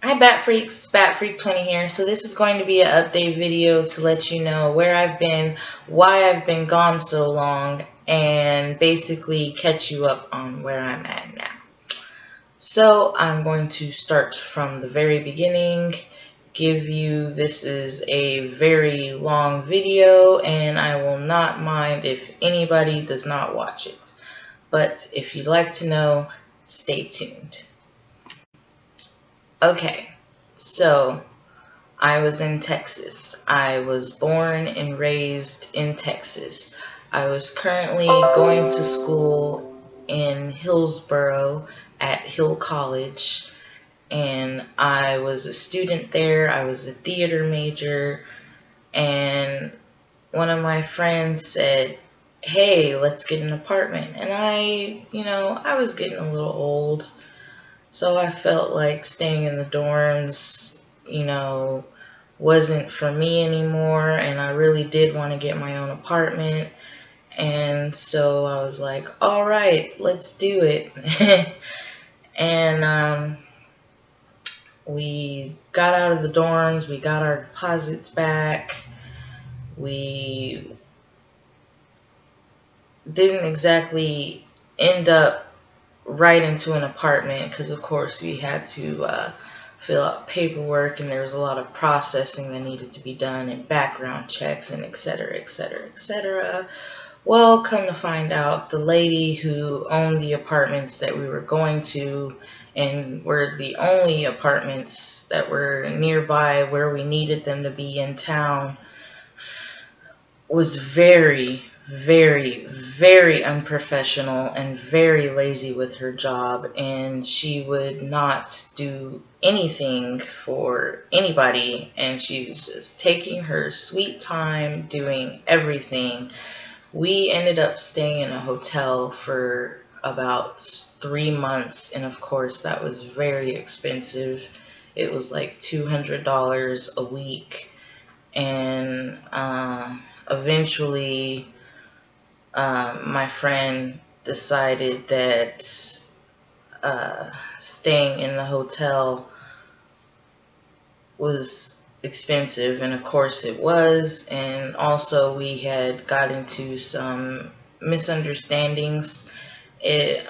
Hi Batfreaks, Batfreak20 here. So this is going to be an update video to let you know where I've been, why I've been gone so long, and basically catch you up on where I'm at now. So I'm going to start from the very beginning, this is a very long video, and I will not mind if anybody does not watch it. But if you'd like to know, stay tuned. Okay, so I was in Texas. I was born and raised in Texas. I was currently going to school in Hillsboro at Hill College, and I was a student there. I was a theater major, and one of my friends said, "Hey, let's get an apartment." And I was getting a little old, so I felt like staying in the dorms, wasn't for me anymore, and I really did want to get my own apartment. And so I was like, all right, let's do it. And we got out of the dorms, we got our deposits back. We didn't exactly end up right into an apartment because, of course, we had to fill out paperwork, and there was a lot of processing that needed to be done, and background checks, and etc., etc., etc. Well, come to find out, the lady who owned the apartments that we were going to, and were the only apartments that were nearby where we needed them to be in town, was very, very, very unprofessional and very lazy with her job, and she would not do anything for anybody, and she was just taking her sweet time doing everything. We ended up staying in a hotel for about 3 months, and of course that was very expensive. It was like $200 a week, and eventually my friend decided that staying in the hotel was expensive, and of course it was. And also we had got into some misunderstandings and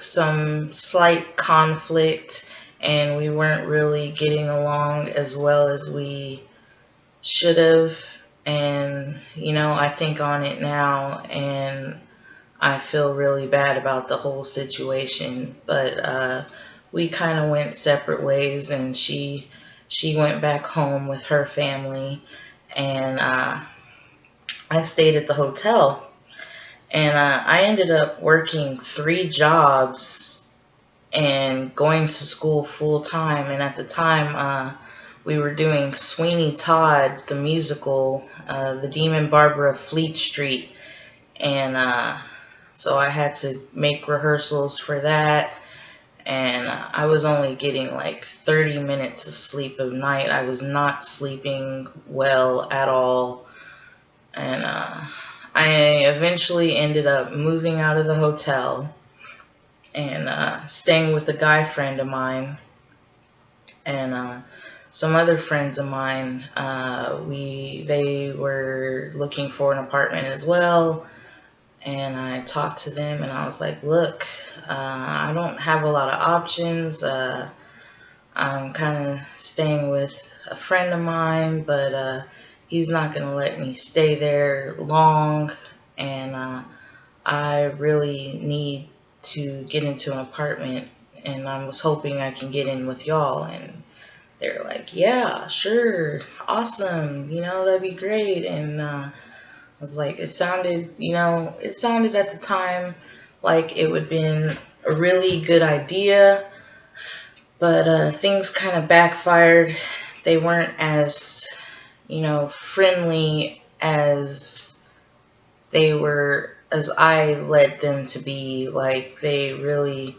some slight conflict, and we weren't really getting along as well as we should have. And I think on it now, and I feel really bad about the whole situation. But we kind of went separate ways, and she went back home with her family, and I stayed at the hotel. And I ended up working 3 jobs and going to school full time. And at the time, we were doing Sweeney Todd, the musical, The Demon Barber of Fleet Street. And so I had to make rehearsals for that. And I was only getting like 30 minutes of sleep a night. I was not sleeping well at all. And I eventually ended up moving out of the hotel and staying with a guy friend of mine. And some other friends of mine, they were looking for an apartment as well, and I talked to them, and I was like, look, I don't have a lot of options. I'm kind of staying with a friend of mine, but he's not going to let me stay there long, and I really need to get into an apartment, and I was hoping I can get in with y'all. And they're like, yeah, sure, awesome, that'd be great. And I was like, it sounded at the time like it would have been a really good idea, but things kind of backfired. They weren't as, friendly as as I led them to be. Like, they really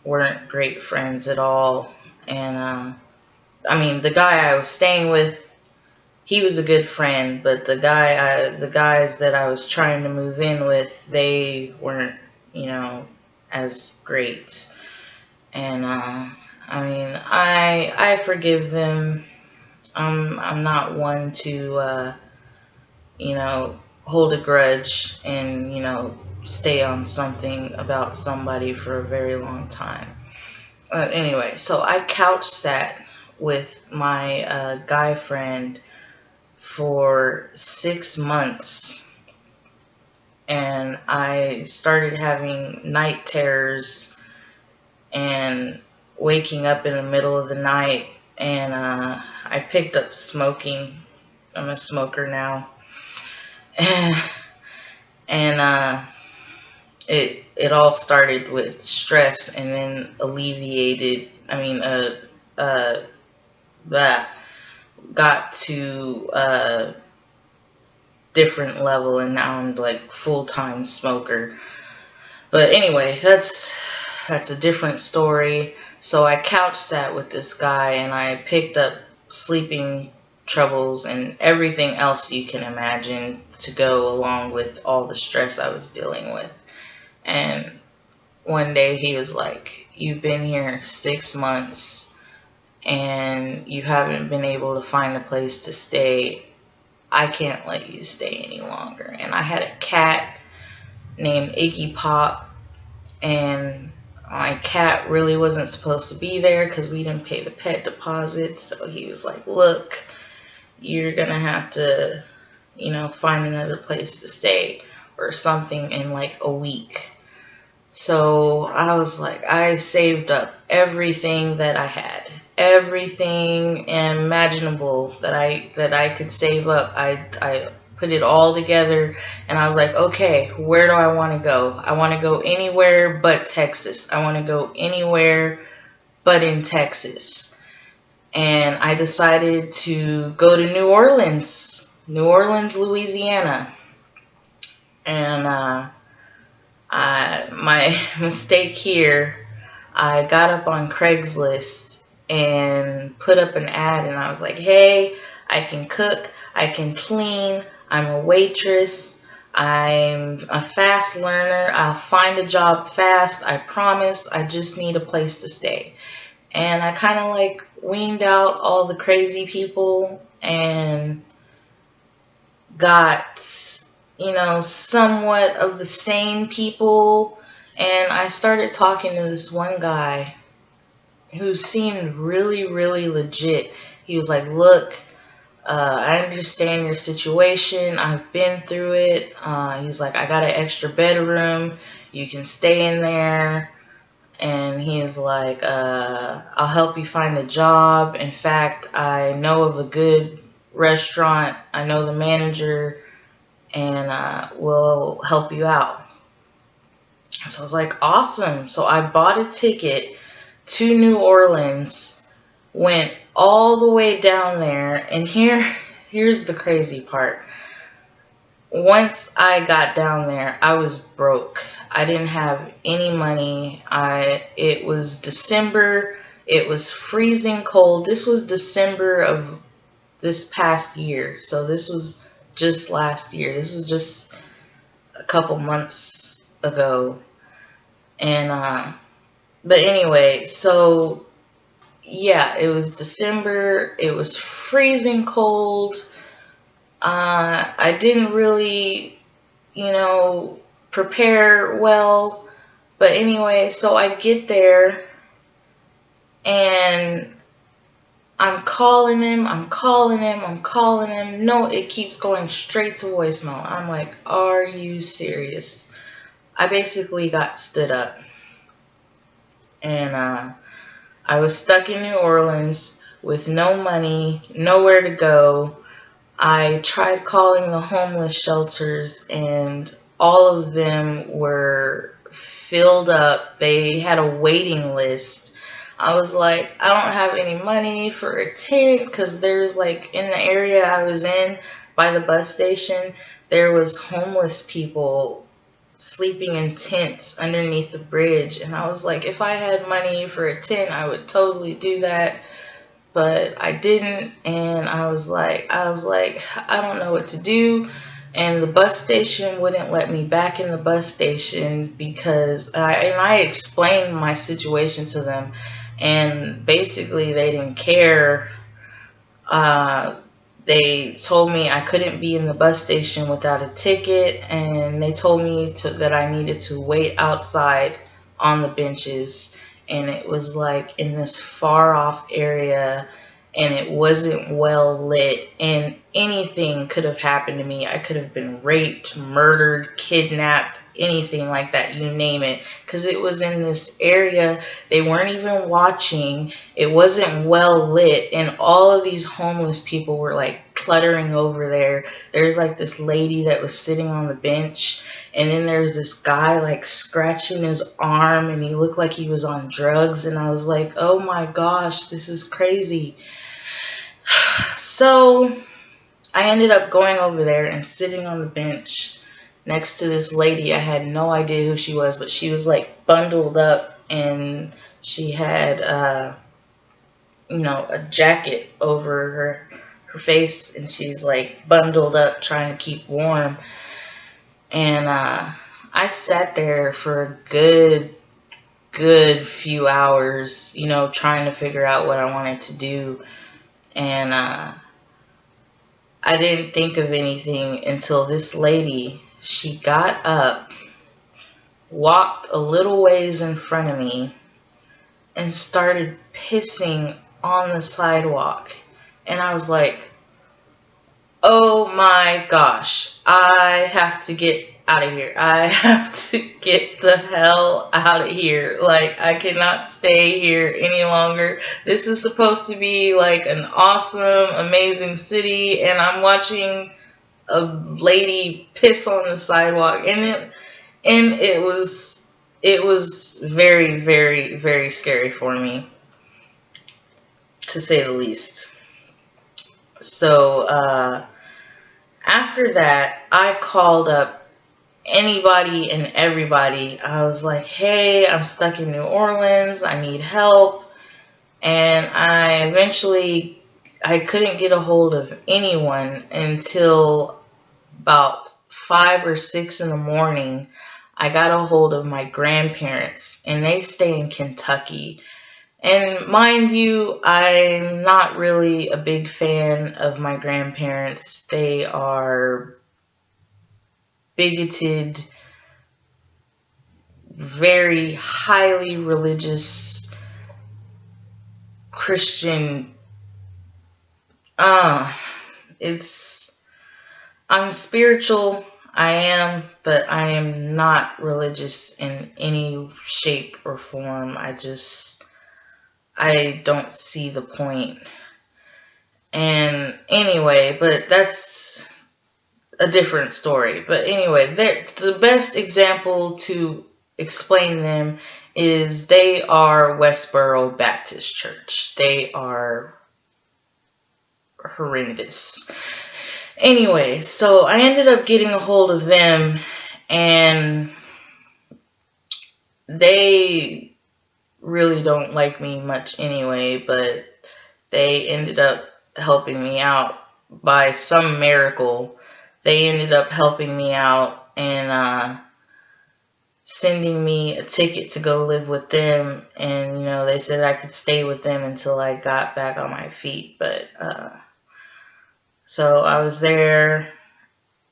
weren't great friends at all. And I mean, the guy I was staying with, he was a good friend, but the guys that I was trying to move in with, they weren't, as great. And I mean, I forgive them. I'm not one to hold a grudge and stay on something about somebody for a very long time. But anyway, so I couch sat with my guy friend for 6 months, and I started having night terrors and waking up in the middle of the night, and I picked up smoking. I'm a smoker now. And it all started with stress, and then alleviated. I mean, that got to a different level, and now I'm like full-time smoker. But anyway, that's a different story. So I couch sat with this guy, and I picked up sleeping troubles and everything else you can imagine to go along with all the stress I was dealing with. And one day he was like, "You've been here 6 months and you haven't been able to find a place to stay. I can't let you stay any longer." And I had a cat named Iggy Pop, and my cat really wasn't supposed to be there because we didn't pay the pet deposit. So he was like, "Look, you're gonna have to, find another place to stay or something in like a week." So I was like, I saved up everything that I had, everything imaginable that I could save up. I put it all together, and I was like, okay, where do I want to go? I want to go anywhere but Texas. I want to go anywhere but in Texas. And I decided to go to New Orleans, Louisiana. And my mistake here, I got up on Craigslist and put up an ad, and I was like, hey, I can cook, I can clean, I'm a waitress, I'm a fast learner, I'll find a job fast, I promise, I just need a place to stay. And I kind of like weaned out all the crazy people and got, somewhat of the sane people. And I started talking to this one guy who seemed really, really legit. He was like, look, I understand your situation. I've been through it. He's like, I got an extra bedroom. You can stay in there. And he is like, I'll help you find a job. In fact, I know of a good restaurant. I know the manager, and we'll help you out. So I was like, awesome. So I bought a ticket to New Orleans, went all the way down there, and here's the crazy part. Once I got down there, I was broke. I didn't have any money. It was December. It was freezing cold. This was December of this past year. So this was just last year. This was just a couple months ago. And but anyway, so yeah, it was December. It was freezing cold. I didn't really, prepare well. But anyway, so I get there, and I'm calling him. No, it keeps going straight to voicemail. I'm like, are you serious? I basically got stood up. And I was stuck in New Orleans with no money, nowhere to go. I tried calling the homeless shelters, and all of them were filled up. They had a waiting list. I was like, I don't have any money for a tent, because there's like, in the area I was in by the bus station, there was homeless people sleeping in tents underneath the bridge. And I was like, if I had money for a tent, I would totally do that. But I didn't, and I was like, I don't know what to do. And the bus station wouldn't let me back in the bus station because I explained my situation to them. and basically they didn't care. They told me I couldn't be in the bus station without a ticket, and they told me that I needed to wait outside on the benches. And it was like in this far off area, and it wasn't well lit, and anything could have happened to me. I could have been raped, murdered, kidnapped, anything like that, you name it, because it was in this area. They weren't even watching. It wasn't well lit, and all of these homeless people were like cluttering over there. There's like this lady that was sitting on the bench, and then there's this guy like scratching his arm, and he looked like he was on drugs, and I was like, oh my gosh, this is crazy. So I ended up going over there and sitting on the bench next to this lady. I had no idea who she was, but she was like bundled up, and she had a jacket over her face, and she's like bundled up trying to keep warm. And I sat there for a good few hours, trying to figure out what I wanted to do. And I didn't think of anything until this lady, she got up, walked a little ways in front of me, and started pissing on the sidewalk. And I was like, oh my gosh, I have to get out of here. I have to get the hell out of here. Like, I cannot stay here any longer. This is supposed to be like an awesome, amazing city, and I'm watching a lady piss on the sidewalk, and it was very, very, very scary for me, to say the least. So after that, I called up anybody and everybody. I was like, hey, I'm stuck in New Orleans, I need help. And I couldn't get a hold of anyone until about 5 or 6 in the morning. I got a hold of my grandparents, and they stay in Kentucky. And mind you, I'm not really a big fan of my grandparents. They are bigoted, very highly religious Christian. I'm spiritual, I am, but I am not religious in any shape or form. I don't see the point. And anyway, but that's a different story. But anyway, the best example to explain them is they are Westboro Baptist Church. They are horrendous. Anyway, so I ended up getting a hold of them, and they really don't like me much anyway, but they ended up helping me out by some miracle. They ended up helping me out and sending me a ticket to go live with them, and they said I could stay with them until I got back on my feet. But so I was there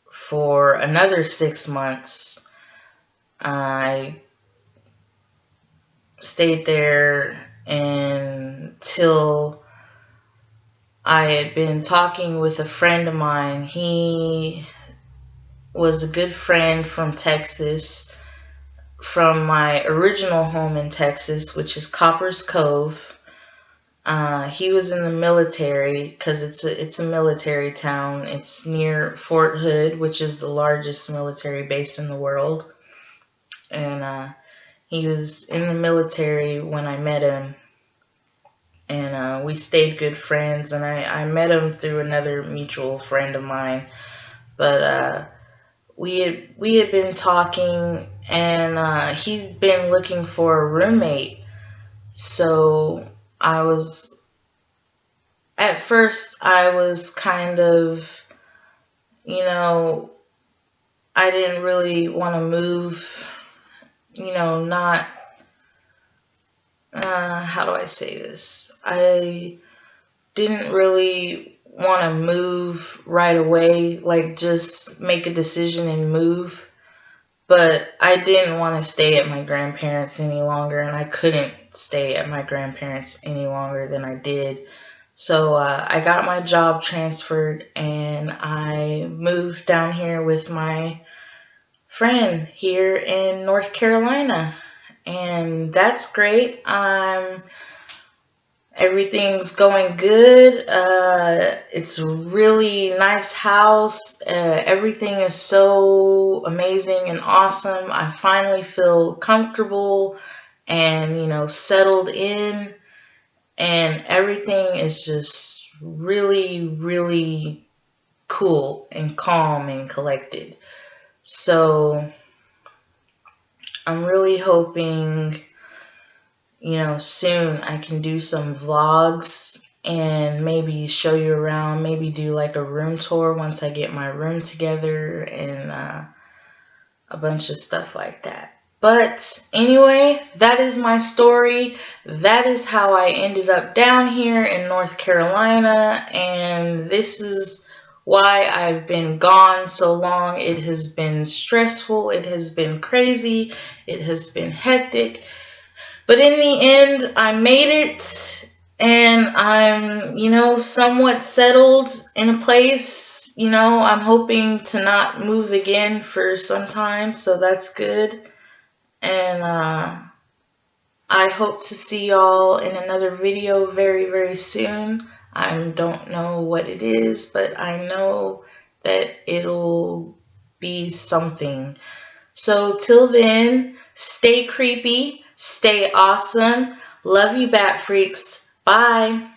for another 6 months. I stayed there until I had been talking with a friend of mine. He was a good friend from Texas, from my original home in Texas, which is Copper's Cove. He was in the military, because it's a military town. It's near Fort Hood, which is the largest military base in the world. And he was in the military when I met him. And we stayed good friends, and I met him through another mutual friend of mine. But we had been talking, and he's been looking for a roommate. So at first I was kind of, I didn't really want to move, not how do I say this? I didn't really want to move right away, like just make a decision and move. But I didn't want to stay at my grandparents any longer, and I couldn't stay at my grandparents any longer than I did. So I got my job transferred, and I moved down here with my friend here in North Carolina. And that's great. Everything's going good. It's a really nice house. Everything is so amazing and awesome. I finally feel comfortable and, settled in. And everything is just really, really cool and calm and collected. So I'm really hoping, soon I can do some vlogs and maybe show you around, maybe do like a room tour once I get my room together and a bunch of stuff like that. But anyway, that is my story. That is how I ended up down here in North Carolina, and this is why I've been gone so long. It has been stressful, it has been crazy, it has been hectic. But in the end, I made it, and I'm, somewhat settled in a place. I'm hoping to not move again for some time, so that's good. And I hope to see y'all in another video very, very soon. I don't know what it is, but I know that it'll be something. So till then, stay creepy, stay awesome. Love you, Bat Freaks. Bye.